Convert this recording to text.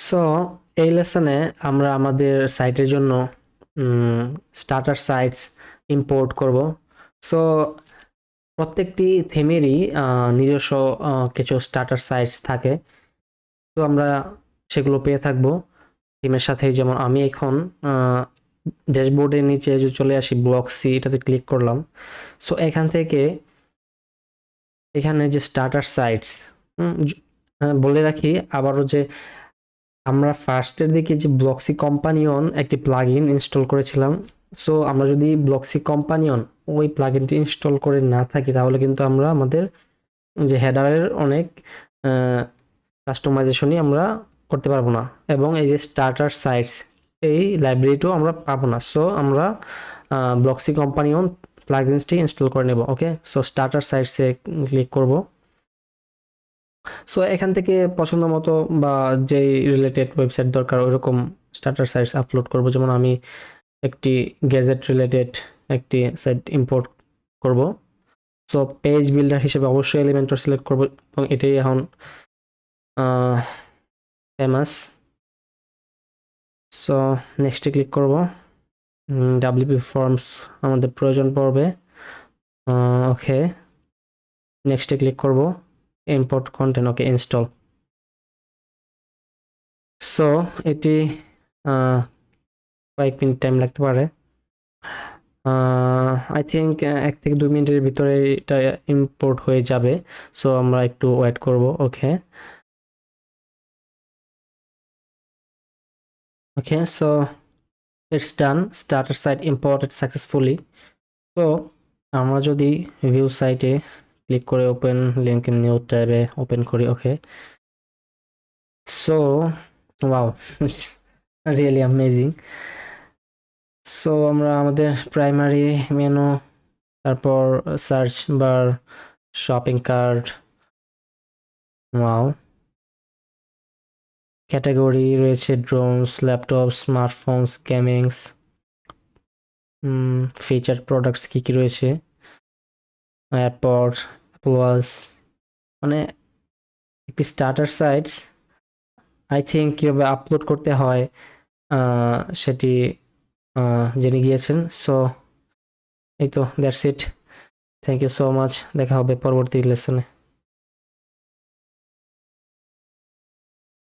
So এই লেসনে আমরা আমাদের সাইটের জন্য স্টার্টার সাইটস ইম্পোর্ট করব। সো প্রত্যেকটি থিমেরই নিজস্ব কিছু স্টার্টার সাইটস থাকে। তো আমরা সেগুলো পেয়ে থাকবো থিমের সাথেই। যেমন আমি এখন ড্যাশবোর্ডের নিচে যে চলে আসি, ব্লক সি এটাতে ক্লিক করলাম। সো এখান থেকে এখানে যে স্টার্টার সাইটস বলে রাখি আবারও যে আমরা ফার্স্টের দিকে যে ব্লক্সি কম্পানিয়ন একটি প্লাগইন ইনস্টল করেছিলাম। সো আমরা যদি ব্লক্সি কম্পানিয়ন ওই প্লাগইনটি ইনস্টল করে না থাকি তাহলে কিন্তু আমরা আমাদের যে হেডারের অনেক কাস্টমাইজেশনই আমরা করতে পারবো না, এবং এই যে স্টার্টার সাইটস এই লাইব্রেরিটাও আমরা পাবো না। সো আমরা ব্লক্সি কম্পানিয়ন প্লাগইনসটি ইনস্টল করে নেব। ওকে, সো স্টার্টার সাইটসে ক্লিক করব। সো এখান থেকে পছন্দ মতো বা যেই রিলেটেড ওয়েবসাইট দরকার ওইরকম স্টার্টার সাইটস আপলোড করব। যেমন আমি একটি গ্যাজেট রিলেটেড একটি সাইট ইম্পোর্ট করব। সো পেজ বিল্ডার হিসেবে অবশ্যই এলিমেন্টর সিলেক্ট করব, এবং এটাই এখন ফেমাস। সো নেক্সটে ক্লিক করব। ডাব্লিউপি ফর্মস আমাদের প্রয়োজন পড়বে। ওকে, নেক্সটে ক্লিক করব। ইম্পোর্ট কন্টেন্ট, ওকে, ইনস্টল। সো এটি কয়েক মিনিট টাইম লাগতে পারে। আই থিঙ্ক 1 থেকে 2 মিনিটের ভিতরে এটা ইম্পোর্ট হয়ে যাবে। সো আমরা একটু ওয়েট করব। Okay okay, so it's done. Starter site imported successfully. তো আমরা যদি ভিউ সাইটে ক্লিক করে ওপেন লিঙ্ক ইন নিউ ট্যাবে ওপেন করি। Okay, so wow, it's really amazing. So আমরা আমাদের প্রাইমারি মেনু, তারপর search bar, shopping cart, wow, category রয়েছে drones, laptop, smartphones, gamings, feature products কী কী রয়েছে, এয়ারপড, অ্যাপল ওয়াচ। মানে একটি স্টার্টার সাইটস আই থিঙ্ক কীভাবে আপলোড করতে হয় সেটি জেনে গিয়েছেন। সো এই তো, that's it. Thank you so much. দেখা হবে পরবর্তী লেসনে।